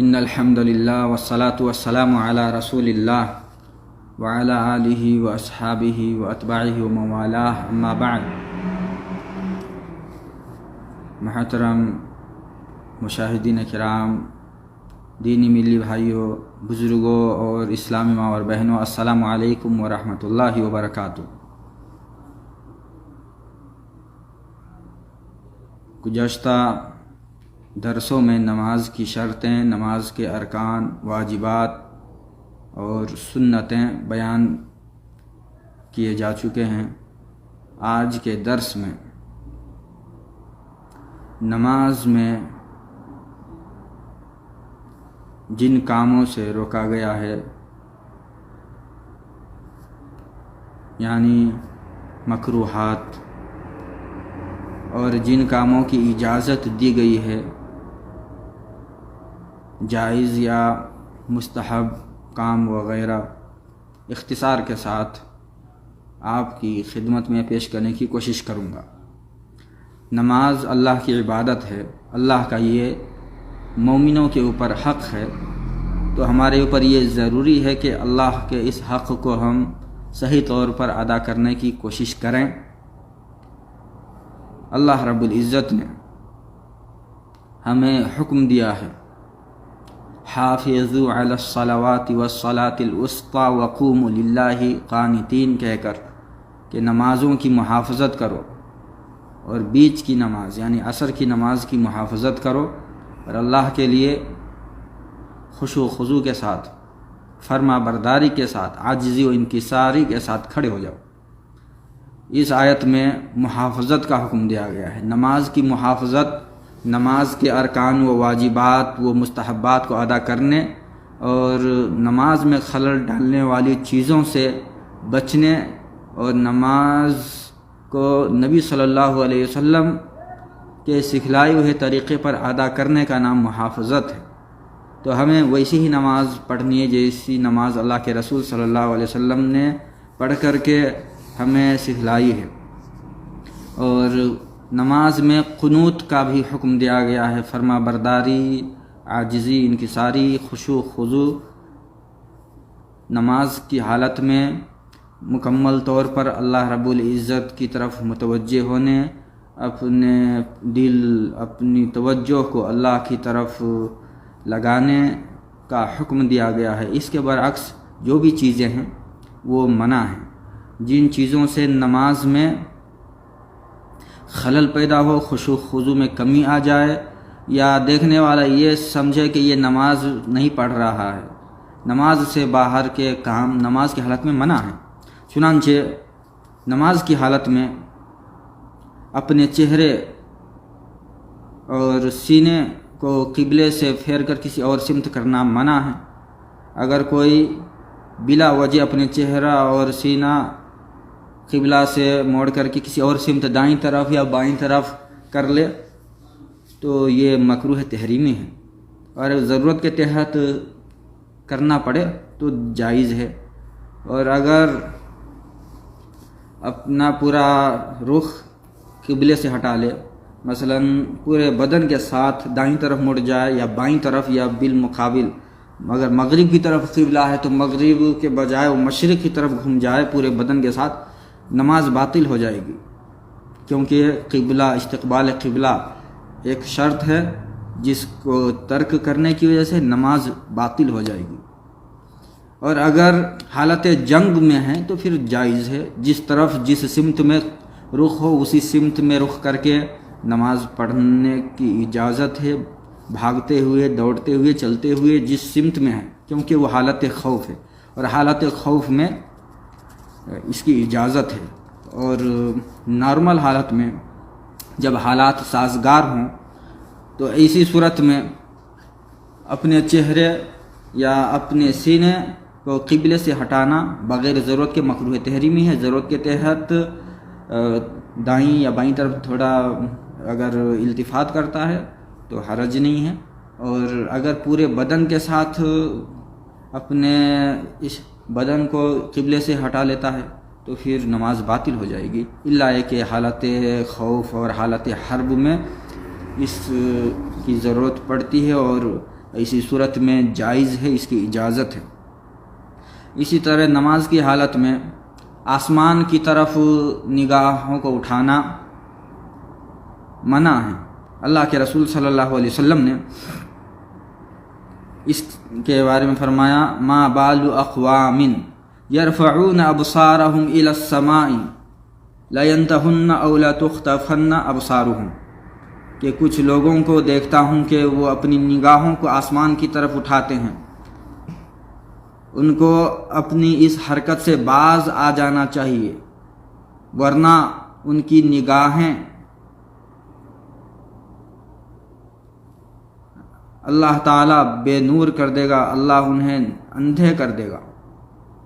ان الحمد للہ والصلاة والسلام علی رسول اللہ وعلی آلہ واصحابہ واتباعہ ومن والاہ، اما بعد۔ محترم مشاہدین کرام، دینی ملی بھائیوں، بزرگوں اور اسلامی ماں اور بہنوں، السلام علیکم ورحمۃ اللہ وبرکاتہ۔ گزشتہ درسوں میں نماز کی شرطیں، نماز کے ارکان، واجبات اور سنتیں بیان کیے جا چکے ہیں۔ آج کے درس میں نماز میں جن کاموں سے روکا گیا ہے، یعنی مکروہات، اور جن کاموں کی اجازت دی گئی ہے، جائز یا مستحب کام وغیرہ، اختصار کے ساتھ آپ کی خدمت میں پیش کرنے کی کوشش کروں گا۔ نماز اللہ کی عبادت ہے، اللہ کا یہ مومنوں کے اوپر حق ہے، تو ہمارے اوپر یہ ضروری ہے کہ اللہ کے اس حق کو ہم صحیح طور پر ادا کرنے کی کوشش کریں۔ اللہ رب العزت نے ہمیں حکم دیا ہے، حافظوا علی الصلوات والصلاة الوسطی وقوموا للہ قانتین، کہہ کر کہ نمازوں کی محافظت کرو، اور بیچ کی نماز یعنی عصر کی نماز کی محافظت کرو، اور اللہ کے لیے خشوع و خضوع کے ساتھ، فرما برداری کے ساتھ، عاجزی و انکساری کے ساتھ کھڑے ہو جاؤ۔ اس آیت میں محافظت کا حکم دیا گیا ہے، نماز کی محافظت، نماز کے ارکان و واجبات و مستحبات کو ادا کرنے، اور نماز میں خلل ڈالنے والی چیزوں سے بچنے، اور نماز کو نبی صلی اللہ علیہ وسلم کے سکھلائے ہوئے طریقے پر ادا کرنے کا نام محافظت ہے۔ تو ہمیں ویسی ہی نماز پڑھنی ہے جیسی نماز اللہ کے رسول صلی اللہ علیہ وسلم نے پڑھ کر کے ہمیں سکھلائی ہے۔ اور نماز میں قنوت کا بھی حکم دیا گیا ہے، فرما برداری، عاجزی، انکساری، خشوع خضوع، نماز کی حالت میں مکمل طور پر اللہ رب العزت کی طرف متوجہ ہونے، اپنے دل، اپنی توجہ کو اللہ کی طرف لگانے کا حکم دیا گیا ہے۔ اس کے برعکس جو بھی چیزیں ہیں وہ منع ہیں۔ جن چیزوں سے نماز میں خلل پیدا ہو، خشوع خضوع میں کمی آ جائے، یا دیکھنے والا یہ سمجھے کہ یہ نماز نہیں پڑھ رہا ہے، نماز سے باہر کے کام نماز کی حالت میں منع ہیں۔ چنانچہ نماز کی حالت میں اپنے چہرے اور سینے کو قبلے سے پھیر کر کسی اور سمت کرنا منع ہے۔ اگر کوئی بلا وجہ اپنے چہرہ اور سینہ قبلہ سے موڑ کر کے کسی اور سمت، دائیں طرف یا بائیں طرف کر لے، تو یہ مکروہ تحریمی ہے، اور ضرورت کے تحت کرنا پڑے تو جائز ہے۔ اور اگر اپنا پورا رخ قبلے سے ہٹا لے، مثلا پورے بدن کے ساتھ دائیں طرف مڑ جائے یا بائیں طرف یا بالمقابل، اگر مغرب کی طرف قبلہ ہے تو مغرب کے بجائے وہ مشرق کی طرف گھوم جائے پورے بدن کے ساتھ، نماز باطل ہو جائے گی، کیونکہ قبلہ، استقبال قبلہ ایک شرط ہے جس کو ترک کرنے کی وجہ سے نماز باطل ہو جائے گی۔ اور اگر حالت جنگ میں ہیں تو پھر جائز ہے، جس طرف جس سمت میں رخ ہو اسی سمت میں رخ کر کے نماز پڑھنے کی اجازت ہے، بھاگتے ہوئے، دوڑتے ہوئے، چلتے ہوئے جس سمت میں ہے، کیونکہ وہ حالت خوف ہے، اور حالت خوف میں اس کی اجازت ہے۔ اور نارمل حالت میں جب حالات سازگار ہوں تو ایسی صورت میں اپنے چہرے یا اپنے سینے کو قبلے سے ہٹانا بغیر ضرورت کے مکروہ تحریمی ہے۔ ضرورت کے تحت دائیں یا بائیں طرف تھوڑا اگر التفات کرتا ہے تو حرج نہیں ہے، اور اگر پورے بدن کے ساتھ اپنے اس بدن کو قبلے سے ہٹا لیتا ہے تو پھر نماز باطل ہو جائے گی، الا یہ کہ حالت خوف اور حالت حرب میں اس کی ضرورت پڑتی ہے، اور ایسی صورت میں جائز ہے، اس کی اجازت ہے۔ اسی طرح نماز کی حالت میں آسمان کی طرف نگاہوں کو اٹھانا منع ہے۔ اللہ کے رسول صلی اللہ علیہ وسلم نے اس کے بارے میں فرمایا، ما بال اقوام یرفعون ابصارهم الى السماء لینتہن او لتختفن ابصارهم، کہ کچھ لوگوں کو دیکھتا ہوں کہ وہ اپنی نگاہوں کو آسمان کی طرف اٹھاتے ہیں، ان کو اپنی اس حرکت سے باز آ جانا چاہیے، ورنہ ان کی نگاہیں اللہ تعالیٰ بے نور کر دے گا، اللہ انہیں اندھے کر دے گا۔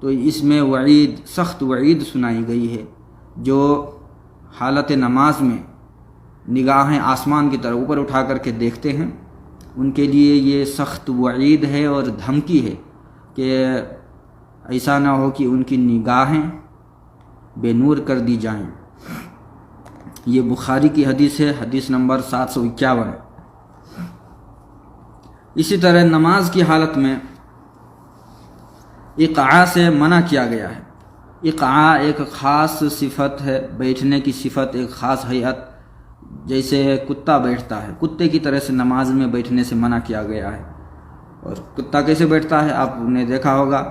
تو اس میں وعید، سخت وعید سنائی گئی ہے۔ جو حالت نماز میں نگاہیں آسمان کی طرف اوپر اٹھا کر کے دیکھتے ہیں، ان کے لیے یہ سخت وعید ہے اور دھمکی ہے کہ ایسا نہ ہو کہ ان کی نگاہیں بے نور کر دی جائیں۔ یہ بخاری کی حدیث ہے، حدیث نمبر 751۔ اسی طرح نماز کی حالت میں اقعاء سے منع کیا گیا ہے۔ اقعاء ایک خاص صفت ہے، بیٹھنے کی صفت، ایک خاص ہیئت، جیسے کتا بیٹھتا ہے، کتے کی طرح سے نماز میں بیٹھنے سے منع کیا گیا ہے۔ اور کتا کیسے بیٹھتا ہے؟ آپ نے دیکھا ہوگا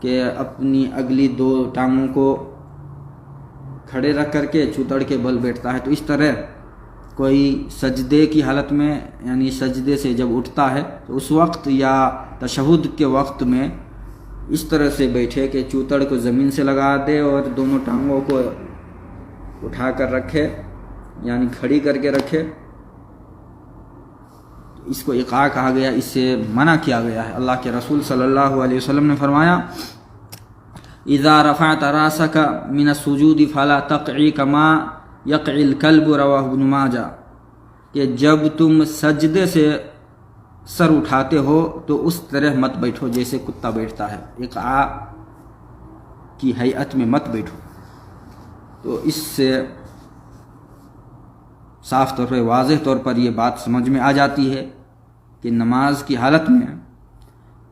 کہ اپنی اگلی 2 ٹانگوں کو کھڑے رکھ کر کے چوتڑ کے بل بیٹھتا ہے۔ تو اس طرح کوئی سجدے کی حالت میں، یعنی سجدے سے جب اٹھتا ہے تو اس وقت یا تشہد کے وقت میں اس طرح سے بیٹھے کہ چوتڑ کو زمین سے لگا دے اور دونوں ٹانگوں کو اٹھا کر رکھے، یعنی کھڑی کر کے رکھے۔ اس کو اقعاء کہا گیا، اس سے منع کیا گیا ہے۔ اللہ کے رسول صلی اللہ علیہ وسلم نے فرمایا، اذا رفعت راسك من السجود فلا تقعی کما یقعی الکلب، رواہ ابن ماجہ، کہ جب تم سجدے سے سر اٹھاتے ہو تو اس طرح مت بیٹھو جیسے کتا بیٹھتا ہے، اقعاء کی ہیئت میں مت بیٹھو۔ تو اس سے صاف طور پر، واضح طور پر یہ بات سمجھ میں آ جاتی ہے کہ نماز کی حالت میں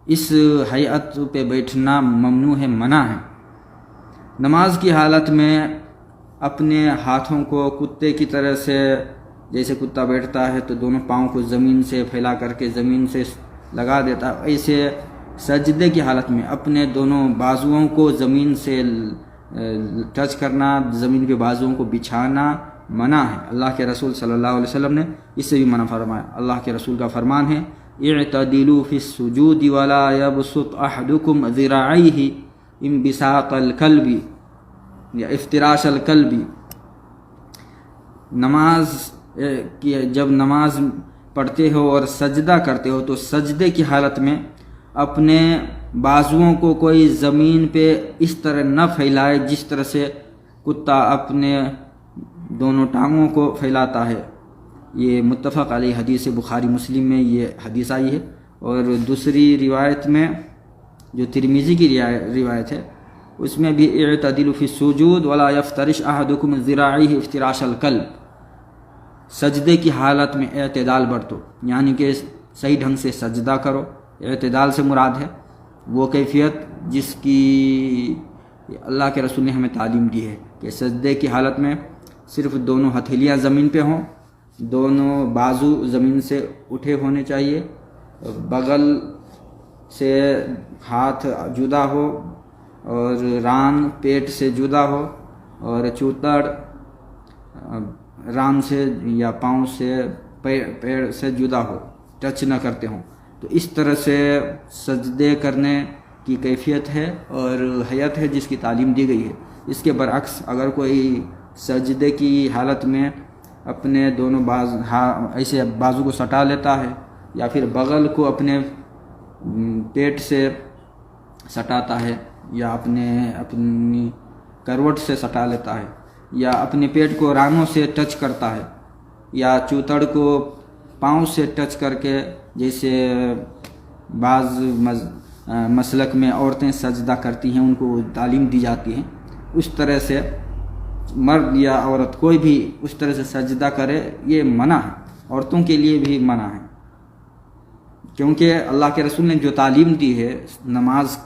اس ہیئت پہ بیٹھنا ممنوع ہے، منع ہے۔ نماز کی حالت میں اپنے ہاتھوں کو کتے کی طرح سے، جیسے کتا بیٹھتا ہے تو دونوں پاؤں کو زمین سے پھیلا کر کے زمین سے لگا دیتا ہے، ایسے سجدے کی حالت میں اپنے دونوں بازوؤں کو زمین سے ٹچ کرنا، زمین پہ بازوؤں کو بچھانا منع ہے۔ اللہ کے رسول صلی اللہ علیہ وسلم نے اس سے بھی منع فرمایا۔ اللہ کے رسول کا فرمان ہے، اعتدلوا فی السجود ولا یبسط احدکم ذراعیہ انبساط الکلب یا افتراش الکلب۔ جب نماز پڑھتے ہو اور سجدہ کرتے ہو تو سجدے کی حالت میں اپنے بازوؤں کو کوئی زمین پہ اس طرح نہ پھیلائے جس طرح سے کتا اپنے دونوں ٹانگوں کو پھیلاتا ہے۔ یہ متفق علیہ حدیث بخاری مسلم میں یہ حدیث آئی ہے۔ اور دوسری روایت میں جو ترمذی کی روایت ہے اس میں بھی اعتدلوا فی السجود ولا یفترش احدکم ذراعیہ افتراش الکلب، سجدے کی حالت میں اعتدال برتو، یعنی کہ صحیح ڈھنگ سے سجدہ کرو۔ اعتدال سے مراد ہے وہ کیفیت جس کی اللہ کے رسول نے ہمیں تعلیم دی ہے کہ سجدے کی حالت میں صرف دونوں ہتھیلیاں زمین پہ ہوں، دونوں بازو زمین سے اٹھے ہونے چاہیے، بغل سے ہاتھ جدا ہو اور ران پیٹ سے جدا ہو، اور چوتڑ ران سے یا پاؤں سے پیر سے جدا ہو، ٹچ نہ کرتے ہوں۔ تو اس طرح سے سجدے کرنے کی کیفیت ہے اور ہیئت ہے جس کی تعلیم دی گئی ہے۔ اس کے برعکس اگر کوئی سجدے کی حالت میں اپنے دونوں ایسے بازو کو سٹا لیتا ہے یا پھر بغل کو اپنے پیٹ سے سٹاتا ہے یا اپنی کروٹ سے سٹا لیتا ہے یا اپنے پیٹ کو رانوں سے ٹچ کرتا ہے یا چوتڑ کو پاؤں سے ٹچ کر کے، جیسے بعض مسلک میں عورتیں سجدہ کرتی ہیں، ان کو تعلیم دی جاتی ہے، اس طرح سے مرد یا عورت کوئی بھی اس طرح سے سجدہ کرے، یہ منع ہے، عورتوں کے لیے بھی منع ہے۔ کیونکہ اللہ کے رسول نے جو تعلیم دی ہے نماز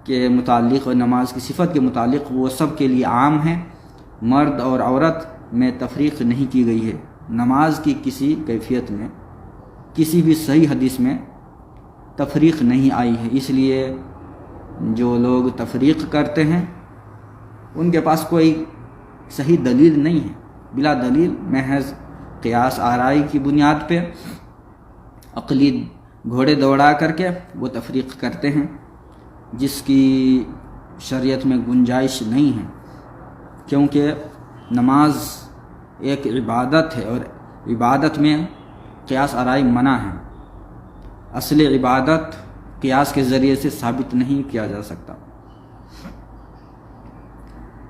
کے متعلق اور نماز کی صفت کے متعلق وہ سب کے لیے عام ہے، مرد اور عورت میں تفریق نہیں کی گئی ہے۔ نماز کی کسی کیفیت میں کسی بھی صحیح حدیث میں تفریق نہیں آئی ہے، اس لیے جو لوگ تفریق کرتے ہیں ان کے پاس کوئی صحیح دلیل نہیں ہے، بلا دلیل محض قیاس آرائی کی بنیاد پہ عقلی گھوڑے دوڑا کر کے وہ تفریق کرتے ہیں جس کی شریعت میں گنجائش نہیں ہے، کیونکہ نماز ایک عبادت ہے اور عبادت میں قیاس آرائی منع ہے۔ اصل عبادت قیاس کے ذریعے سے ثابت نہیں کیا جا سکتا۔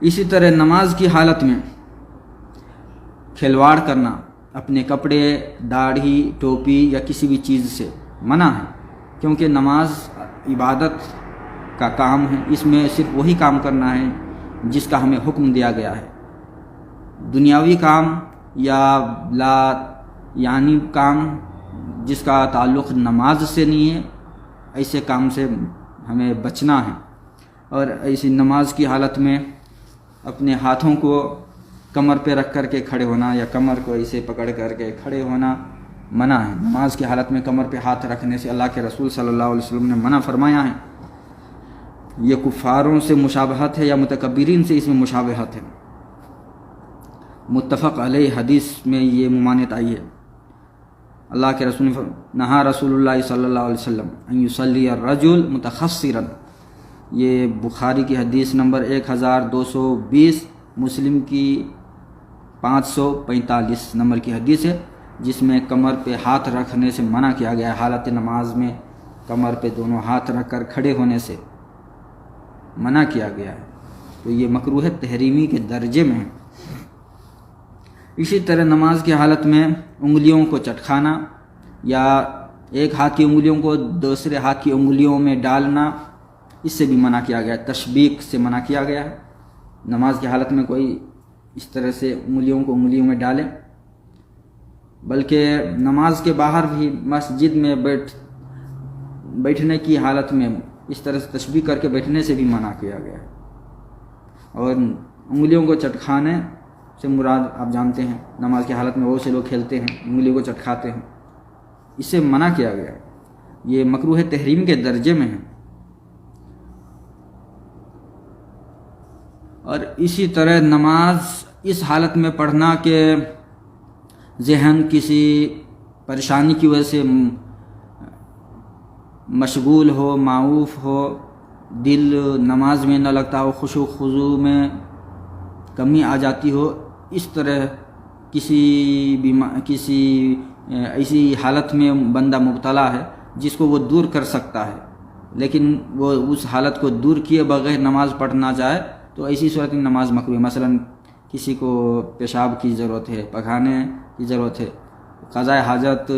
اسی طرح نماز کی حالت میں کھلواڑ کرنا اپنے کپڑے، داڑھی، ٹوپی یا کسی بھی چیز سے منع ہے، کیونکہ نماز عبادت کا کام ہے، اس میں صرف وہی کام کرنا ہے جس کا ہمیں حکم دیا گیا ہے۔ دنیاوی کام یا لا یعنی کام جس کا تعلق نماز سے نہیں ہے، ایسے کام سے ہمیں بچنا ہے۔ اور ایسی نماز کی حالت میں اپنے ہاتھوں کو کمر پہ رکھ کر کے کھڑے ہونا یا کمر کو ایسے پکڑ کر کے کھڑے ہونا منع ہے۔ نماز کی حالت میں کمر پہ ہاتھ رکھنے سے اللہ کے رسول صلی اللہ علیہ وسلم نے منع فرمایا ہے۔ یہ کفاروں سے مشابہت ہے یا متکبرین سے اس میں مشابہت ہے۔ متفق علیہ حدیث میں یہ ممانعت آئی ہے۔ اللہ کے رسول نے نہا رسول اللہ صلی اللہ علیہ وسلم ان یصلی الرجل متخصرا، یہ بخاری کی حدیث نمبر 1220، مسلم کی 545 نمبر کی حدیث ہے، جس میں کمر پہ ہاتھ رکھنے سے منع کیا گیا ہے۔ حالت نماز میں کمر پہ دونوں ہاتھ رکھ کر کھڑے ہونے سے منع کیا گیا ہے، تو یہ مکروہ تحریمی کے درجے میں ہے۔ اسی طرح نماز کی حالت میں انگلیوں کو چٹکھانا یا ایک ہاتھ کی انگلیوں کو دوسرے ہاتھ کی انگلیوں میں ڈالنا، اس سے بھی منع کیا گیا ہے، تشبیک سے منع کیا گیا ہے۔ نماز کی حالت میں کوئی اس طرح سے انگلیوں کو انگلیوں میں ڈالے، بلکہ نماز کے باہر بھی مسجد میں بیٹھنے کی حالت میں اس طرح سے تشبیک کر کے بیٹھنے سے بھی منع کیا گیا ہے۔ اور انگلیوں کو چٹکھانے سے مراد آپ جانتے ہیں، نماز کی حالت میں وہ سے لوگ کھیلتے ہیں، انگلی کو چٹکھاتے ہیں، اس سے منع کیا گیا ہے، یہ مکروہ تحریم کے درجے میں ہے۔ اور اسی طرح نماز اس حالت میں پڑھنا کہ ذہن کسی پریشانی کی وجہ سے مشغول ہو، معوف ہو، دل نماز میں نہ لگتا ہو، خشوع خضوع میں کمی آ جاتی ہو، اس طرح کسی ایسی حالت میں بندہ مبتلا ہے جس کو وہ دور کر سکتا ہے، لیکن وہ اس حالت کو دور کیے بغیر نماز پڑھنا چاہے تو ایسی صورت میں نماز مکروہ ہے۔ مثلا کسی کو پیشاب کی ضرورت ہے، پخانے کی ضرورت ہے، قضاء حاجت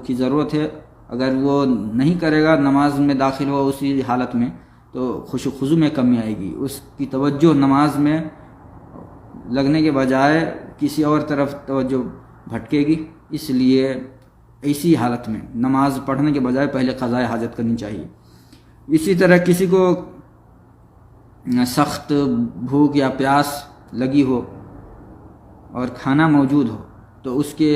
کی ضرورت ہے، اگر وہ نہیں کرے گا، نماز میں داخل ہو اسی حالت میں، تو خشوع خضوع میں کمی آئے گی، اس کی توجہ نماز میں لگنے کے بجائے کسی اور طرف توجہ بھٹکے گی، اس لیے ایسی حالت میں نماز پڑھنے کے بجائے پہلے قضاء حاجت کرنی چاہیے۔ اسی طرح کسی کو سخت بھوک یا پیاس لگی ہو اور کھانا موجود ہو تو اس کے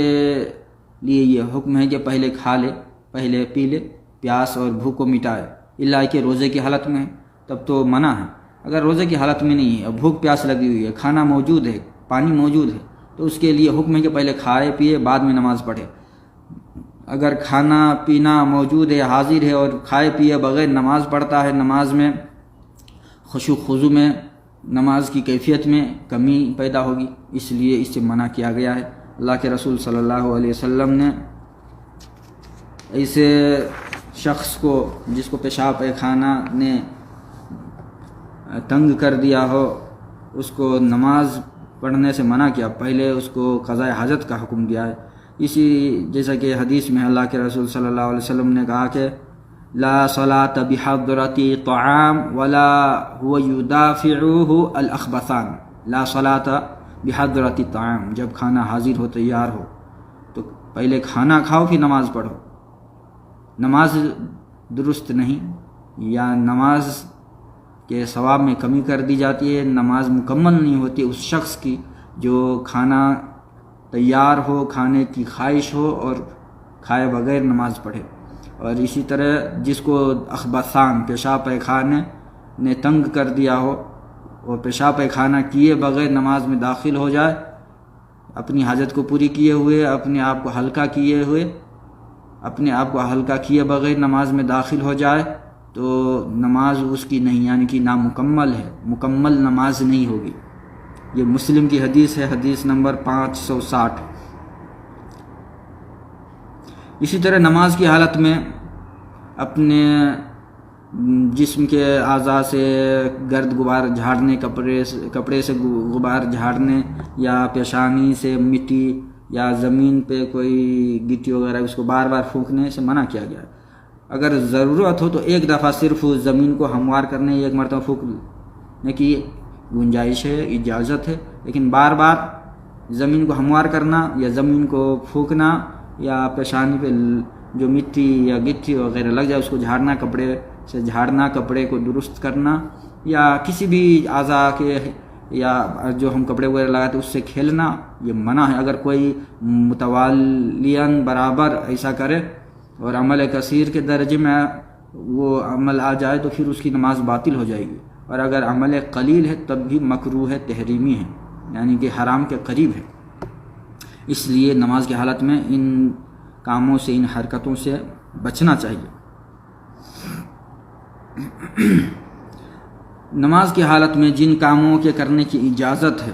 لیے یہ حکم ہے کہ پہلے کھا لے، پہلے پی لے، پیاس اور بھوک کو مٹائے، الا کہ روزے کی حالت میں تب تو منع ہے۔ اگر روزے کی حالت میں نہیں ہے، بھوک پیاس لگی ہوئی ہے، کھانا موجود ہے، پانی موجود ہے، تو اس کے لیے حکم ہے کہ پہلے کھائے پیے بعد میں نماز پڑھے۔ اگر کھانا پینا موجود ہے، حاضر ہے، اور کھائے پیے بغیر نماز پڑھتا ہے، نماز میں خشوع خضوع میں نماز کی کیفیت میں کمی پیدا ہوگی، اس لیے اس سے منع کیا گیا ہے۔ اللہ کے رسول صلی اللہ علیہ وسلم نے ایسے شخص کو جس کو پیشاب پیخانہ نے تنگ کر دیا ہو، اس کو نماز پڑھنے سے منع کیا، پہلے اس کو قضاء حاجت کا حکم دیا ہے۔ اسی جیسا کہ حدیث میں اللہ کے رسول صلی اللہ علیہ وسلم نے کہا کہ لا صلاۃ بحضرۃ طعام ولا هو يدافعه الاخبثان، لا صلاۃ بحضرۃ طعام، جب کھانا حاضر ہو، تیار ہو تو پہلے کھانا کھاؤ پھر نماز پڑھو، نماز درست نہیں یا نماز کے ثواب میں کمی کر دی جاتی ہے، نماز مکمل نہیں ہوتی اس شخص کی جو کھانا تیار ہو، کھانے کی خواہش ہو اور کھائے بغیر نماز پڑھے۔ اور اسی طرح جس کو اخبثان پیشاب پیخانے نے تنگ کر دیا ہو اور پیشاب پیخانہ کیے بغیر نماز میں داخل ہو جائے، اپنی حاجت کو پوری کیے ہوئے، اپنے آپ کو ہلکا کیے بغیر نماز میں داخل ہو جائے تو نماز اس کی نہیں، یعنی کہ نامکمل ہے، مکمل نماز نہیں ہوگی۔ یہ مسلم کی حدیث ہے، حدیث نمبر 560۔ اسی طرح نماز کی حالت میں اپنے جسم کے اعضاء سے گرد غبار جھاڑنے، کپڑے سے غبار جھاڑنے یا پیشانی سے مٹی یا زمین پہ کوئی گٹی وغیرہ اس کو بار بار پھونکنے سے منع کیا گیا ہے۔ اگر ضرورت ہو تو ایک دفعہ صرف زمین کو ہموار کرنے، ایک مرتبہ پھونکنے کی گنجائش ہے، اجازت ہے، لیکن بار بار زمین کو ہموار کرنا یا زمین کو پھونکنا یا پیشانی پہ جو مٹی یا گٹی وغیرہ لگ جائے اس کو جھاڑنا، کپڑے سے جھاڑنا، کپڑے کو درست کرنا یا کسی بھی اعضاء کے یا جو ہم کپڑے وغیرہ لگاتے اس سے کھیلنا، یہ منع ہے۔ اگر کوئی متوالیاً برابر ایسا کرے اور عمل کثیر کے درجے میں وہ عمل آ جائے تو پھر اس کی نماز باطل ہو جائے گی، اور اگر عمل قلیل ہے تب بھی مکروہ ہے، تحریمی ہے، یعنی کہ حرام کے قریب ہے۔ اس لیے نماز کی حالت میں ان کاموں سے، ان حرکتوں سے بچنا چاہیے۔ نماز کی حالت میں جن کاموں کے کرنے کی اجازت ہے،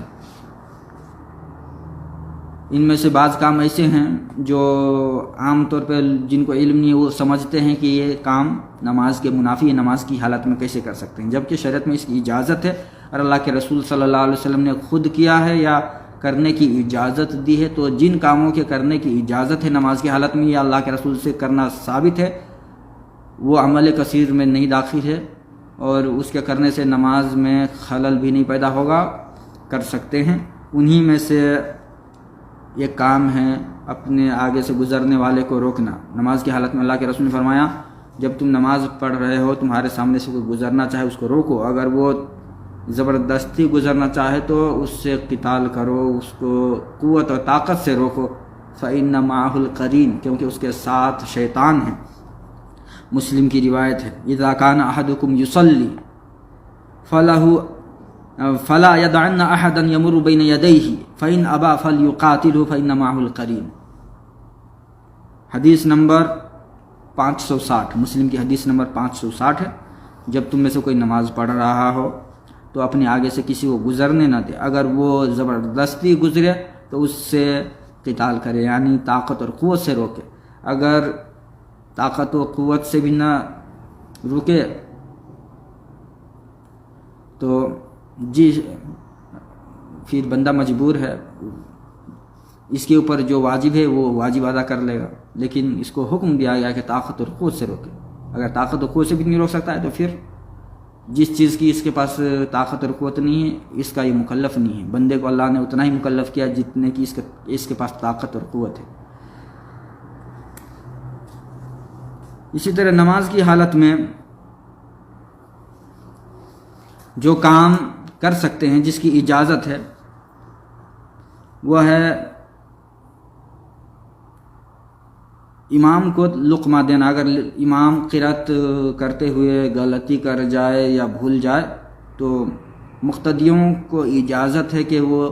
ان میں سے بعض کام ایسے ہیں جو عام طور پہ جن کو علم نہیں ہے وہ سمجھتے ہیں کہ یہ کام نماز کے منافی ہے، نماز کی حالت میں کیسے کر سکتے ہیں، جبکہ شریعت میں اس کی اجازت ہے اور اللہ کے رسول صلی اللہ علیہ وسلم نے خود کیا ہے یا کرنے کی اجازت دی ہے۔ تو جن کاموں کے کرنے کی اجازت ہے نماز کی حالت میں یا اللہ کے رسول سے کرنا ثابت ہے، وہ عمل کثیر میں نہیں داخل ہے اور اس کے کرنے سے نماز میں خلل بھی نہیں پیدا ہوگا، کر سکتے ہیں۔ انہی میں سے ایک کام ہے اپنے آگے سے گزرنے والے کو روکنا۔ نماز کی حالت میں اللہ کے رسول نے فرمایا جب تم نماز پڑھ رہے ہو تمہارے سامنے سے کوئی گزرنا چاہے اس کو روکو، اگر وہ زبردستی گزرنا چاہے تو اس سے قتال کرو، اس کو قوت اور طاقت سے روکو۔ فَإِنَّ مَعَهُ الْقَرِينَ، کیونکہ اس کے ساتھ شیطان ہے۔ مسلم کی روایت ہے اذا كان احدكم يصلي فلا يدعن احدا يمر بين يديه فان ابى فليقاتله فان معه القرين۔ حدیث نمبر 560، مسلم کی حدیث نمبر 560 ہے۔ جب تم میں سے کوئی نماز پڑھ رہا ہو تو اپنے آگے سے کسی کو گزرنے نہ دے، اگر وہ زبردستی گزرے تو اس سے قتال کرے، یعنی طاقت اور قوت سے روکے۔ اگر طاقت و قوت سے بھی نہ رکے تو پھر بندہ مجبور ہے، اس کے اوپر جو واجب ہے وہ واجب ادا کر لے گا، لیکن اس کو حکم دیا گیا کہ طاقت اور قوت سے روکے۔ اگر طاقت و قوت سے بھی نہیں روک سکتا ہے تو پھر جس چیز کی اس کے پاس طاقت اور قوت نہیں ہے اس کا یہ مکلف نہیں ہے۔ بندے کو اللہ نے اتنا ہی مکلف کیا جتنے کی اس کے پاس طاقت اور قوت ہے۔ اسی طرح نماز کی حالت میں جو کام کر سکتے ہیں جس کی اجازت ہے وہ ہے امام کو لقمہ دینا۔ اگر امام قرات کرتے ہوئے غلطی کر جائے یا بھول جائے تو مقتدیوں کو اجازت ہے کہ وہ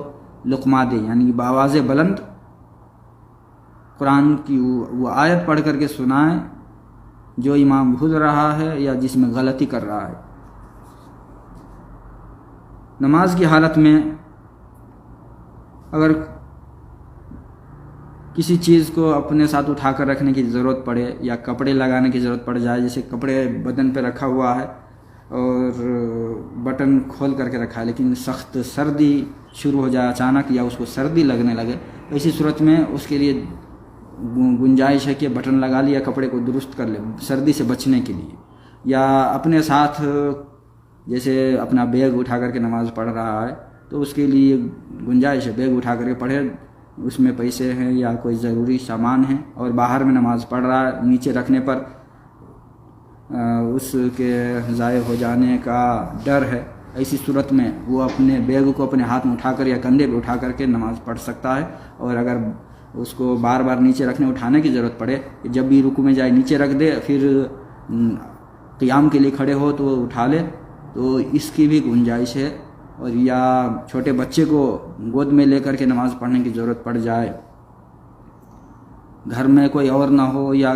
لقمہ دے، یعنی بآواز بلند قرآن کی وہ آیت پڑھ کر کے سنائیں جو امام بھول رہا ہے یا جس میں غلطی کر رہا ہے۔ نماز کی حالت میں اگر کسی چیز کو اپنے ساتھ اٹھا کر رکھنے کی ضرورت پڑے یا کپڑے لگانے کی ضرورت پڑ جائے، جیسے کپڑے بدن پہ رکھا ہوا ہے اور بٹن کھول کر کے رکھا ہے لیکن سخت سردی شروع ہو جائے اچانک یا اس کو سردی لگنے لگے، ایسی صورت میں اس کے لیے گنجائش ہے کہ بٹن لگا لیا، کپڑے کو درست کر لے سردی سے بچنے کے لیے، یا اپنے ساتھ جیسے اپنا بیگ اٹھا کر کے نماز پڑھ رہا ہے تو اس کے لیے گنجائش ہے بیگ اٹھا کر کے پڑھے، اس میں پیسے ہیں یا کوئی ضروری سامان ہے اور باہر میں نماز پڑھ رہا ہے، نیچے رکھنے پر اس کے ضائع ہو جانے کا ڈر ہے، ایسی صورت میں وہ اپنے بیگ کو اپنے ہاتھ میں اٹھا کر یا کندھے پہ اٹھا کر کے نماز پڑھ سکتا ہے، اور اگر اس کو بار بار نیچے رکھنے اٹھانے کی ضرورت پڑے، جب بھی رکوع میں جائے نیچے رکھ دے، پھر قیام کے لیے کھڑے ہو تو وہ اٹھا لے، تو اس کی بھی گنجائش ہے۔ اور یا چھوٹے بچے کو گود میں لے کر کے نماز پڑھنے کی ضرورت پڑ جائے، گھر میں کوئی اور نہ ہو، یا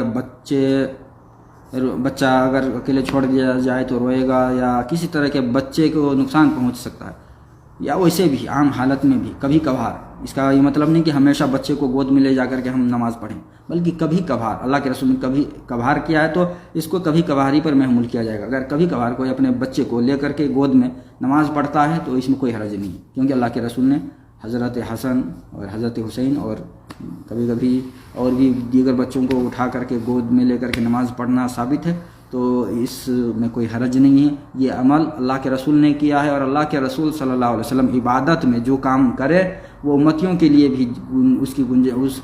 بچہ اگر اکیلے چھوڑ دیا جائے تو روئے گا، یا کسی طرح کے بچے کو نقصان پہنچ سکتا ہے، یا ویسے بھی عام حالت میں بھی کبھی کبھار، اس کا یہ مطلب نہیں کہ ہمیشہ بچے کو گود میں لے جا کر کے ہم نماز پڑھیں، بلکہ کبھی کبھار، اللہ کے رسول نے کبھی کبھار کیا ہے تو اس کو کبھی کبھاری پر محمول کیا جائے گا۔ اگر کبھی کبھار کوئی اپنے بچے کو لے کر کے گود میں نماز پڑھتا ہے تو اس میں کوئی حرج نہیں، کیونکہ اللہ کے رسول نے حضرت حسن اور حضرت حسین اور کبھی کبھی اور بھی دیگر بچوں کو اٹھا کر کے گود میں لے کر کے نماز پڑھنا ثابت ہے، تو اس میں کوئی حرج نہیں ہے۔ یہ عمل اللہ کے رسول نے کیا ہے، اور اللہ کے رسول صلی اللہ علیہ وسلم عبادت میں جو کام کرے وہ امتیوں کے لیے بھی اس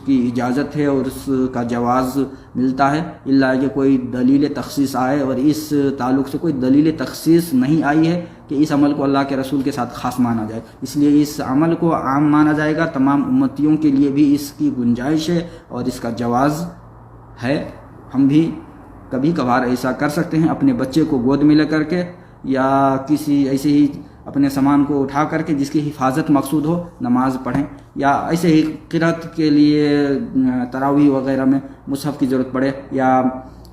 کی اجازت ہے اور اس کا جواز ملتا ہے، الا کہ کوئی دلیل تخصیص آئے، اور اس تعلق سے کوئی دلیل تخصیص نہیں آئی ہے کہ اس عمل کو اللہ کے رسول کے ساتھ خاص مانا جائے، اس لیے اس عمل کو عام مانا جائے گا، تمام امتیوں کے لیے بھی اس کی گنجائش ہے اور اس کا جواز ہے۔ ہم بھی کبھی کبھار ایسا کر سکتے ہیں، اپنے بچے کو گود میں لے کر کے یا کسی ایسے ہی اپنے سامان کو اٹھا کر کے جس کی حفاظت مقصود ہو نماز پڑھیں، یا ایسے ہی قرأت کے لیے تراویح وغیرہ میں مصحف کی ضرورت پڑے، یا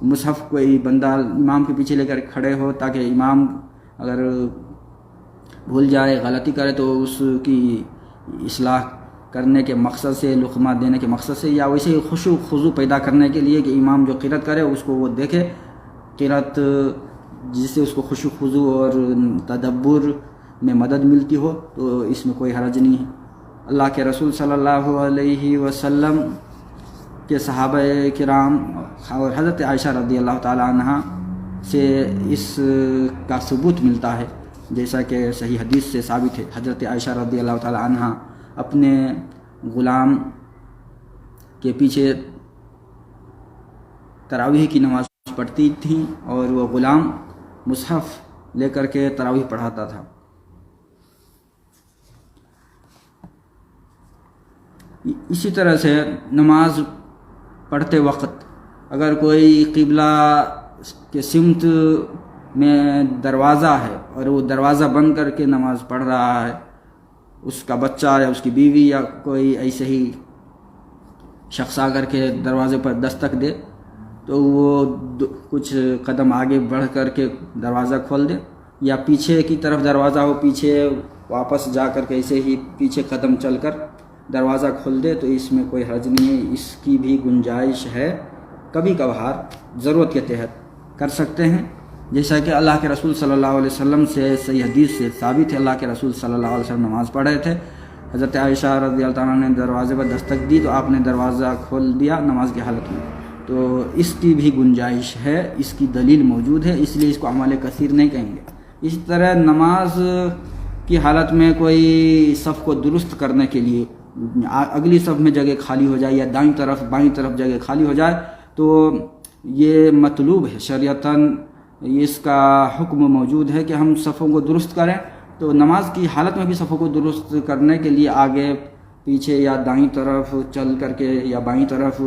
مصحف کوئی بندہ امام کے پیچھے لے کر کھڑے ہو تاکہ امام اگر بھول جائے، غلطی کرے تو اس کی اصلاح کرنے کے مقصد سے، لقمہ دینے کے مقصد سے، یا ویسے ہی خشوع خضوع پیدا کرنے کے لیے کہ امام جو قرأت کرے اس کو وہ دیکھے، قرأت جس سے اس کو خشوع خضوع اور تدبر میں مدد ملتی ہو، تو اس میں کوئی حرج نہیں ہے۔ اللہ کے رسول صلی اللہ علیہ وسلم کے صحابہ کرام اور حضرت عائشہ رضی اللہ تعالی عنہ سے اس کا ثبوت ملتا ہے، جیسا کہ صحیح حدیث سے ثابت ہے۔ حضرت عائشہ رضی اللہ تعالی عنہ اپنے غلام کے پیچھے تراویح کی نماز پڑھتی تھیں، اور وہ غلام مصحف لے کر کے تراویح پڑھاتا تھا۔ اسی طرح سے نماز پڑھتے وقت اگر کوئی قبلہ کے سمت میں دروازہ ہے اور وہ دروازہ بند کر کے نماز پڑھ رہا ہے، اس کا بچہ یا اس کی بیوی یا کوئی ایسے ہی شخص آ کر کے دروازے پر دستک دے تو وہ کچھ قدم آگے بڑھ کر کے دروازہ کھول دے، یا پیچھے کی طرف دروازہ ہو پیچھے واپس جا کر کے ایسے ہی پیچھے قدم چل کر دروازہ کھول دے، تو اس میں کوئی حرج نہیں ہے، اس کی بھی گنجائش ہے، کبھی کبھار ضرورت کے تحت کر سکتے ہیں، جیسا کہ اللہ کے رسول صلی اللہ علیہ وسلم سے صحیح حدیث سے ثابت ہے۔ اللہ کے رسول صلی اللہ علیہ وسلم نماز پڑھ رہے تھے، حضرت عائشہ رضی اللہ تعالیٰ نے دروازے پر دستک دی تو آپ نے دروازہ کھول دیا نماز کی حالت میں، تو اس کی بھی گنجائش ہے، اس کی دلیل موجود ہے، اس لیے اس کو عمل کثیر نہیں کہیں گے۔ اسی طرح نماز کی حالت میں کوئی صف کو درست کرنے کے لیے اگلی صف میں جگہ خالی ہو جائے، یا دائیں طرف بائیں طرف جگہ خالی ہو جائے، تو یہ مطلوب ہے، شریعتاً اس کا حکم موجود ہے کہ ہم صفوں کو درست کریں، تو نماز کی حالت میں بھی صفوں کو درست کرنے کے لیے آگے پیچھے یا دائیں طرف چل کر کے یا بائیں طرف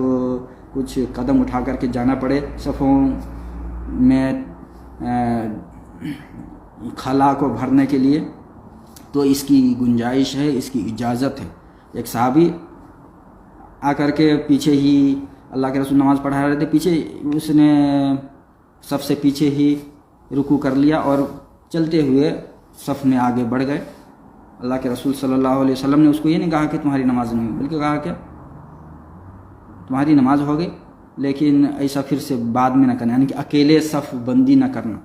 کچھ قدم اٹھا کر کے جانا پڑے صفوں میں خلا کو بھرنے کے لیے، تو اس کی گنجائش ہے، اس کی اجازت ہے۔ ایک صحابی آ کر کے پیچھے ہی اللہ کے رسول نماز پڑھا رہے تھے، پیچھے اس نے صف سے پیچھے ہی رکوع کر لیا اور چلتے ہوئے صف میں آگے بڑھ گئے۔ اللہ کے رسول صلی اللہ علیہ وسلم نے اس کو یہ نہیں کہا کہ تمہاری نماز نہیں ہوئی، بلکہ کہا کہ تمہاری نماز ہو گئی، لیکن ایسا پھر سے بعد میں نہ کرنا، یعنی کہ اکیلے صف بندی نہ کرنا۔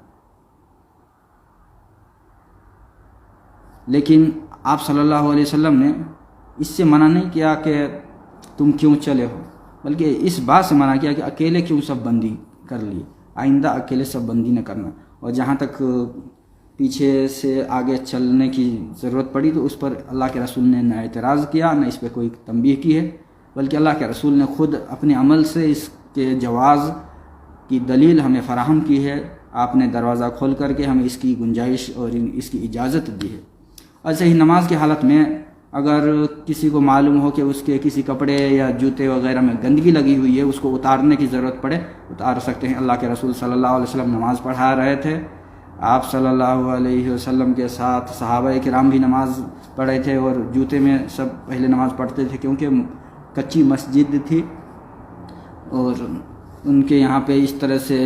لیکن آپ صلی اللہ علیہ وسلم نے اس سے منع نہیں کیا کہ تم کیوں چلے ہو، بلکہ اس بات سے منع کیا کہ اکیلے کیوں صف بندی کر لیے، آئندہ اکیلے صف بندی نہ کرنا۔ اور جہاں تک پیچھے سے آگے چلنے کی ضرورت پڑی تو اس پر اللہ کے رسول نے نہ اعتراض کیا، نہ اس پہ کوئی تنبیہ کی ہے، بلکہ اللہ کے رسول نے خود اپنے عمل سے اس کے جواز کی دلیل ہمیں فراہم کی ہے، آپ نے دروازہ کھول کر کے ہمیں اس کی گنجائش اور اس کی اجازت دی ہے۔ ایسے ہی نماز کی حالت میں اگر کسی کو معلوم ہو کہ اس کے کسی کپڑے یا جوتے وغیرہ میں گندگی لگی ہوئی ہے، اس کو اتارنے کی ضرورت پڑے اتار سکتے ہیں۔ اللہ کے رسول صلی اللہ علیہ وسلم نماز پڑھا رہے تھے، آپ صلی اللہ علیہ وسلم کے ساتھ صحابہ کرام بھی نماز پڑھے تھے، اور جوتے میں سب پہلے نماز پڑھتے تھے کیونکہ کچی مسجد تھی اور ان کے یہاں پہ اس طرح سے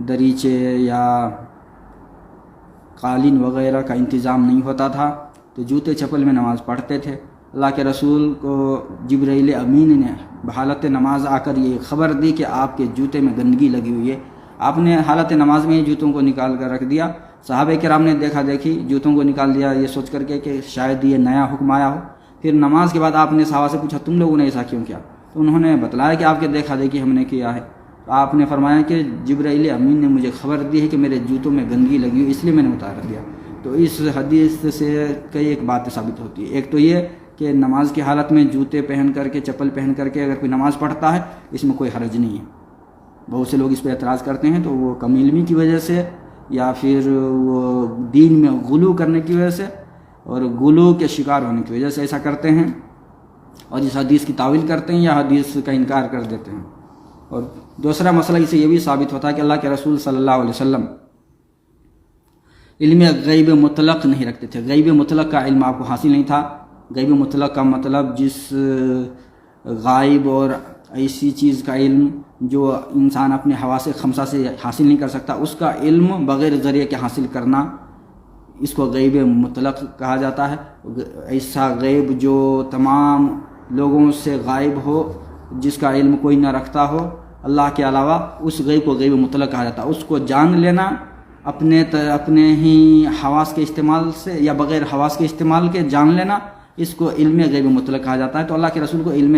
دریچے یا قالین وغیرہ کا انتظام نہیں ہوتا تھا، تو جوتے چپل میں نماز پڑھتے تھے۔ اللہ کے رسول کو جبرائیل امین نے بحالت نماز آ کر یہ خبر دی کہ آپ کے جوتے میں گندگی لگی ہوئی ہے۔ آپ نے حالت نماز میں ہی جوتوں کو نکال کر رکھ دیا۔ صحابہ کرام نے دیکھا دیکھی جوتوں کو نکال دیا، یہ سوچ کر کے کہ شاید یہ نیا حکم آیا ہو۔ پھر نماز کے بعد آپ نے صحابہ سے پوچھا تم لوگوں نے ایسا کیوں کیا؟ تو انہوں نے بتلایا کہ آپ کے دیکھا دیکھی ہم نے کیا ہے۔ تو آپ نے فرمایا کہ جبرائیل امین نے مجھے خبر دی ہے کہ میرے جوتوں میں گندگی لگی ہوئی، اس لیے میں نے اتار دیا۔ تو اس حدیث سے کئی ایک باتیں ثابت ہوتی ہے۔ ایک تو یہ کہ نماز کی حالت میں جوتے پہن کر کے چپل پہن کر کے اگر کوئی نماز پڑھتا ہے اس میں کوئی حرج نہیں ہے۔ بہت سے لوگ اس پہ اعتراض کرتے ہیں، تو وہ کم علمی کی وجہ سے یا پھر وہ دین میں غلو کرنے کی وجہ سے اور غلو کے شکار ہونے کی وجہ سے ایسا کرتے ہیں اور اس حدیث کی تعویل کرتے ہیں یا حدیث کا انکار کر دیتے ہیں۔ اور دوسرا مسئلہ اسے یہ بھی ثابت ہوتا ہے کہ اللہ کے رسول صلی اللہ علیہ وسلم علم غیب مطلق نہیں رکھتے تھے۔ غیب مطلق کا علم آپ کو حاصل نہیں تھا۔ غیب مطلق کا مطلب جس غائب اور ایسی چیز کا علم جو انسان اپنے حواس خمسہ سے حاصل نہیں کر سکتا، اس کا علم بغیر ذریعے کے حاصل کرنا، اس کو غیب مطلق کہا جاتا ہے۔ ایسا غیب جو تمام لوگوں سے غائب ہو، جس کا علم کوئی نہ رکھتا ہو اللہ کے علاوہ، اس غیب کو غیب مطلق کہا جاتا ہے۔ اس کو جان لینا اپنے ہی حواس کے استعمال سے یا بغیر حواس کے استعمال کے جان لینا، اس کو علم غیب مطلق کہا جاتا ہے۔ تو اللہ کے رسول کو علم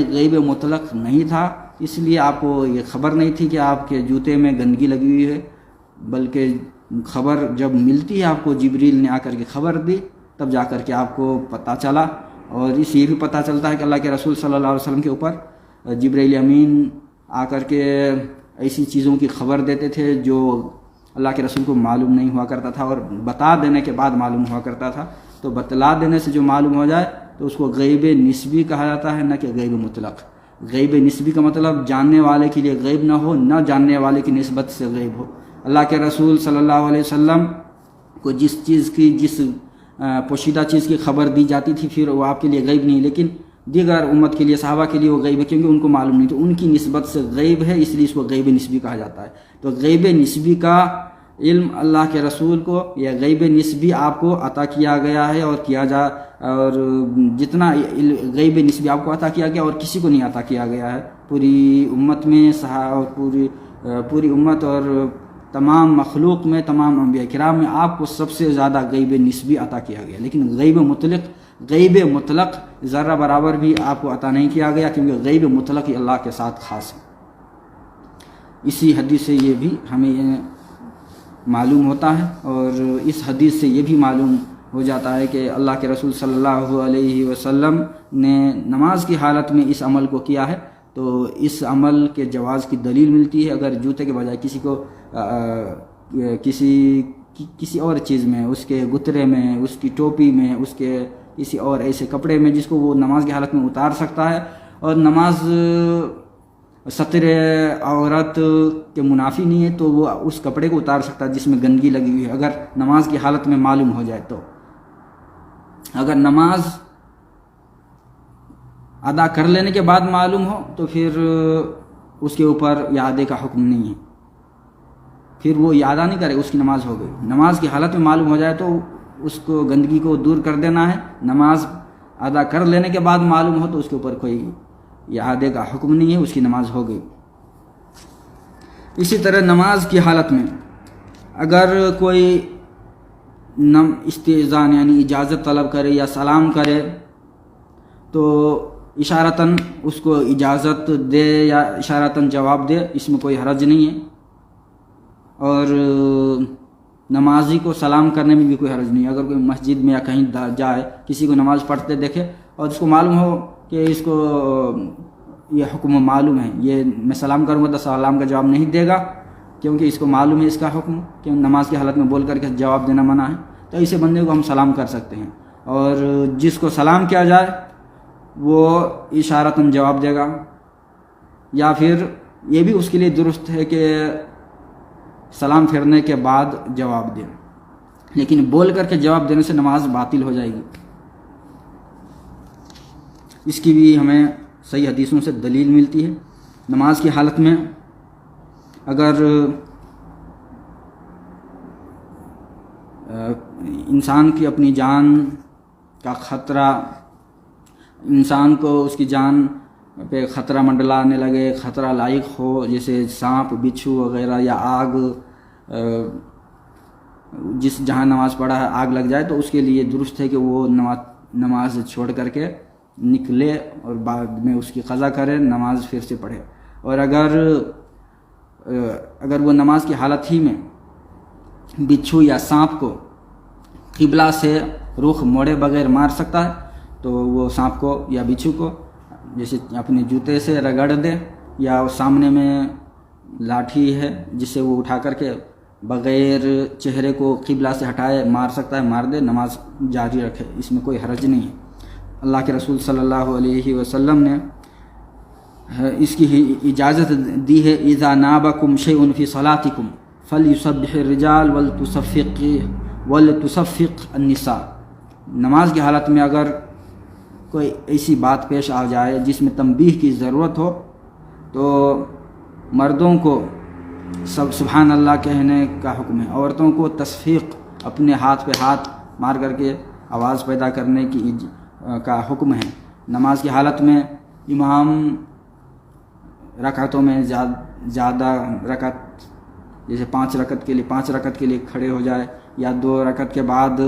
غیب مطلق نہیں تھا، اس لیے آپ کو یہ خبر نہیں تھی کہ آپ کے جوتے میں گندگی لگی ہوئی ہے، بلکہ خبر جب ملتی ہے آپ کو، جبریل نے آ کر کے خبر دی، تب جا کر کے آپ کو پتہ چلا۔ اور اس یہ بھی پتہ چلتا ہے کہ اللہ کے رسول صلی اللہ علیہ وسلم کے اوپر جبرائیل امین آ کر کے ایسی چیزوں کی خبر دیتے تھے جو اللہ کے رسول کو معلوم نہیں ہوا کرتا تھا، اور بتا دینے کے بعد معلوم ہوا کرتا تھا۔ تو بتلا دینے سے جو معلوم ہو جائے تو اس کو غیب نسبی کہا جاتا ہے، نہ کہ غیب مطلق۔ غیب نسبی کا مطلب جاننے والے کے لیے غیب نہ ہو، نہ جاننے والے کی نسبت سے غیب ہو۔ اللہ کے رسول صلی اللہ علیہ وسلم کو جس پوشیدہ چیز کی خبر دی جاتی تھی، پھر وہ آپ کے لیے غیب نہیں، لیکن دیگر امت کے لیے، صحابہ کے لیے وہ غیب ہے کیونکہ ان کو معلوم نہیں، تو ان کی نسبت سے غیب ہے، اس لیے اس کو غیب نسبی کہا جاتا ہے۔ تو غیب نسبی کا علم اللہ کے رسول کو یا غیب نسبی آپ کو عطا کیا گیا ہے اور جتنا غیب نسبی آپ کو عطا کیا گیا اور کسی کو نہیں عطا کیا گیا ہے پوری امت میں، اور پوری امت اور تمام مخلوق میں، تمام انبیاء کرام میں آپ کو سب سے زیادہ غیب نسبی عطا کیا گیا، لیکن غیب مطلق ذرہ برابر بھی آپ کو عطا نہیں کیا گیا، کیونکہ غیب مطلق ہی اللہ کے ساتھ خاص ہے۔ اسی حدیث سے یہ بھی ہمیں معلوم ہوتا ہے، اور اس حدیث سے یہ بھی معلوم ہو جاتا ہے کہ اللہ کے رسول صلی اللہ علیہ وسلم نے نماز کی حالت میں اس عمل کو کیا ہے، تو اس عمل کے جواز کی دلیل ملتی ہے۔ اگر جوتے کے بجائے کسی کو کسی اور چیز میں، اس کے گترے میں، اس کی ٹوپی میں، اس کے کسی اور ایسے کپڑے میں جس کو وہ نماز کی حالت میں اتار سکتا ہے، اور نماز ستر عورت کے منافی نہیں ہے، تو وہ اس کپڑے کو اتار سکتا ہے جس میں گندگی لگی ہوئی ہے، اگر نماز کی حالت میں معلوم ہو جائے تو۔ اگر نماز ادا کر لینے کے بعد معلوم ہو تو پھر اس کے اوپر اعادے کا حکم نہیں ہے، پھر وہ اعادہ نہیں کرے، اس کی نماز ہو گئی۔ نماز کی حالت میں معلوم ہو جائے تو اس کو گندگی کو دور کر دینا ہے، نماز ادا کر لینے کے بعد معلوم ہو تو اس کے اوپر کوئی اعادے کا حکم نہیں ہے، اس کی نماز ہو گئی۔ اسی طرح نماز کی حالت میں اگر کوئی استئذان یعنی اجازت طلب کرے یا سلام کرے تو اشارتاً اس کو اجازت دے یا اشارتاً جواب دے، اس میں کوئی حرج نہیں ہے، اور نمازی کو سلام کرنے میں بھی کوئی حرج نہیں ہے۔ اگر کوئی مسجد میں یا کہیں جائے، کسی کو نماز پڑھتے دیکھے اور اس کو معلوم ہو کہ اس کو یہ حکم معلوم ہے، یہ میں سلام کروں گا تو سلام کا جواب نہیں دے گا، کیونکہ اس کو معلوم ہے اس کا حکم کہ نماز کی حالت میں بول کر کے جواب دینا منع ہے، تو ایسے بندے کو ہم سلام کر سکتے ہیں۔ اور جس کو سلام کیا جائے وہ اشارتاً جواب دے گا، یا پھر یہ بھی اس کے لیے درست ہے کہ سلام پھیرنے کے بعد جواب دے، لیکن بول کر کے جواب دینے سے نماز باطل ہو جائے گی۔ اس کی بھی ہمیں صحیح حدیثوں سے دلیل ملتی ہے۔ نماز کی حالت میں اگر انسان کی اپنی جان کا خطرہ، انسان کو اس کی جان پہ خطرہ منڈلانے لگے، خطرہ لاحق ہو، جیسے سانپ، بچھو وغیرہ، یا آگ، جہاں نماز پڑھا ہے آگ لگ جائے، تو اس کے لیے درست ہے کہ وہ نماز چھوڑ کر کے نکلے اور بعد میں اس کی قضا کرے، نماز پھر سے پڑھے۔ اور اگر وہ نماز کی حالت ہی میں بچھو یا سانپ کو قبلہ سے رخ موڑے بغیر مار سکتا ہے تو وہ سانپ کو یا بچھو کو جیسے اپنے جوتے سے رگڑ دے، یا سامنے میں لاٹھی ہے جس سے وہ اٹھا کر کے بغیر چہرے کو قبلہ سے ہٹائے مار سکتا ہے، مار دے، نماز جاری رکھے، اس میں کوئی حرج نہیں ہے۔ اللہ کے رسول صلی اللہ علیہ وسلم نے اس کی اجازت دی ہے، اذا نابکم شیء فی صلاتکم فلیسبح الرجال ولتصفق النساء۔ نماز کی حالت میں اگر کوئی ایسی بات پیش آ جائے جس میں تنبیہ کی ضرورت ہو تو مردوں کو سبحان اللہ کہنے کا حکم ہے، عورتوں کو تصفیق، اپنے ہاتھ پہ ہاتھ مار کر کے آواز پیدا کرنے کا حکم ہے۔ نماز کی حالت میں امام رکعتوں میں زیادہ رکعت، جیسے 5 رکعت کے لیے کھڑے ہو جائے، یا 2 رکعت کے بعد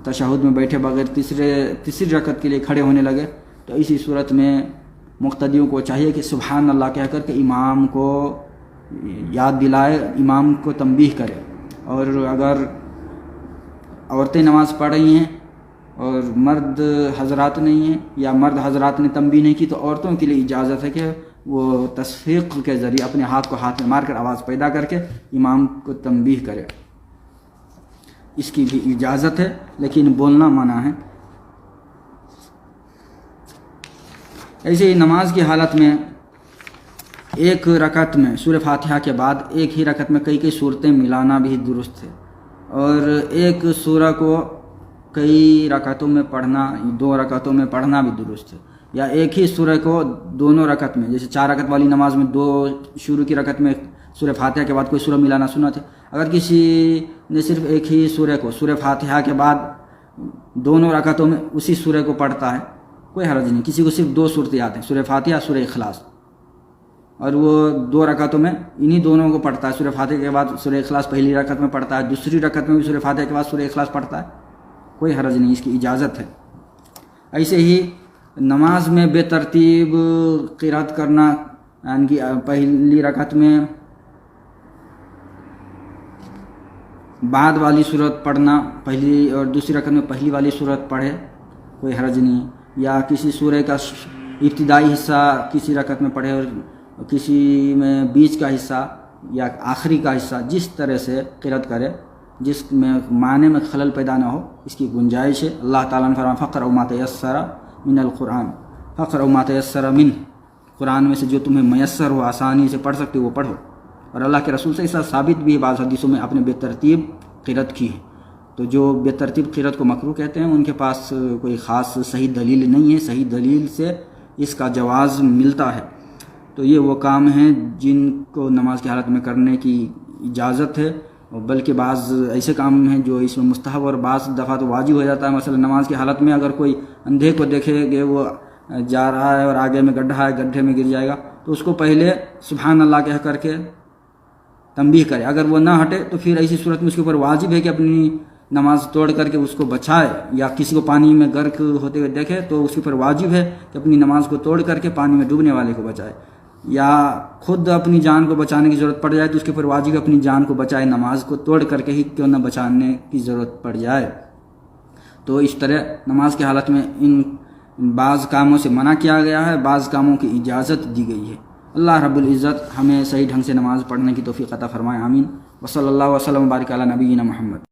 تشہد میں بیٹھے بغیر تیسری رکعت کے لیے کھڑے ہونے لگے، تو اسی صورت میں مقتدیوں کو چاہیے کہ سبحان اللہ کہہ کر کے امام کو یاد دلائے، امام کو تنبیہ کرے۔ اور اگر عورتیں نماز پڑھ رہی ہیں اور مرد حضرات نہیں ہیں، یا مرد حضرات نے تنبیہ نہیں کی، تو عورتوں کے لیے اجازت ہے کہ وہ تصفیق کے ذریعے اپنے ہاتھ کو ہاتھ میں مار کر آواز پیدا کر کے امام کو تنبیہ کرے، اس کی بھی اجازت ہے، لیکن بولنا منع ہے۔ ایسے ہی نماز کی حالت میں ایک رکعت میں سورہ فاتحہ کے بعد ایک ہی رکعت میں کئی صورتیں ملانا بھی درست ہے، اور ایک سورہ کو کئی رکعتوں میں پڑھنا، 2 رکعتوں میں پڑھنا بھی درست ہے، یا ایک ہی سورہ کو دونوں رکعت میں، جیسے 4 رکعت والی نماز میں شروع کی رکعت میں سورہ فاتحہ کے بعد کوئی سورہ ملانا سنت ہے۔ اگر کسی نے صرف ایک ہی سورہ کو سورہ فاتحہ کے بعد دونوں رکعتوں میں اسی سورہ کو پڑھتا ہے، کوئی حرج نہیں۔ کسی کو صرف 2 صورتیں یاد ہیں، سورہ فاتحہ، سورہ اخلاص، اور وہ 2 رکعتوں میں انہی دونوں کو پڑھتا ہے، سورہ فاتحہ کے بعد سورہ اخلاص پہلی رکعت میں پڑھتا ہے، دوسری رکعت میں بھی سورہ فاتحہ کے بعد سورہ اخلاص پڑھتا ہے، کوئی حرج نہیں، اس کی اجازت ہے۔ ایسے ہی نماز میں بے ترتیب قرأت کرنا، یعنی کہ پہلی رکعت میں بعد والی صورت پڑھنا، پہلی اور دوسری رکعت میں پہلی والی صورت پڑھے، کوئی حرج نہیں، یا کسی سورہ کا ابتدائی حصہ کسی رکعت میں پڑھے اور کسی میں بیچ کا حصہ یا آخری کا حصہ، جس طرح سے قرأت کرے جس میں معنی میں خلل پیدا نہ ہو، اس کی گنجائش ہے۔ اللہ تعالیٰ نے فرمایا فقرؤ ما تیسر من القرآن، فقرؤ ما تیسر من، قرآن میں سے جو تمہیں میسر ہو، آسانی سے پڑھ سکتے ہو وہ پڑھو۔ اور اللہ کے رسول سے اس طرح ثابت بھی ہے، بعض حدیثوں میں اپنے بے ترتیب قرأت کی ہے۔ تو جو بے ترتیب قرأت کو مکروہ کہتے ہیں، ان کے پاس کوئی خاص صحیح دلیل نہیں ہے، صحیح دلیل سے اس کا جواز ملتا ہے۔ تو یہ وہ کام ہیں جن کو نماز کی حالت میں کرنے کی اجازت ہے، بلکہ بعض ایسے کام ہیں جو اس میں مستحب اور بعض دفعہ تو واجب ہو جاتا ہے۔ مثلا نماز کی حالت میں اگر کوئی اندھے کو دیکھے کہ وہ جا رہا ہے اور آگے میں گڈھا ہے، گڈھے میں گر جائے گا، تو اس کو پہلے سبحان اللہ کہہ کر کے تنبیہ کرے۔ اگر وہ نہ ہٹے تو پھر ایسی صورت میں اس کے اوپر واجب ہے کہ اپنی نماز توڑ کر کے اس کو بچائے، یا کسی کو پانی میں غرق ہوتے ہوئے دیکھے تو اس کے اوپر واجب ہے کہ اپنی نماز کو توڑ کر کے پانی میں ڈوبنے والے کو بچائے، یا خود اپنی جان کو بچانے کی ضرورت پڑ جائے تو اس کے اوپر واجب ہے اپنی جان کو بچائے، نماز کو توڑ کر کے ہی کیوں نہ بچانے کی ضرورت پڑ جائے۔ تو اس طرح نماز کی حالت میں ان بعض کاموں سے منع کیا گیا ہے، بعض کاموں کی اجازت دی گئی ہے۔ اللہ رب العزت ہمیں صحیح ڈھنگ سے نماز پڑھنے کی توفیق عطا فرمائے، آمین۔ وصلی اللہ وسلم وبارک علی نبینا محمد۔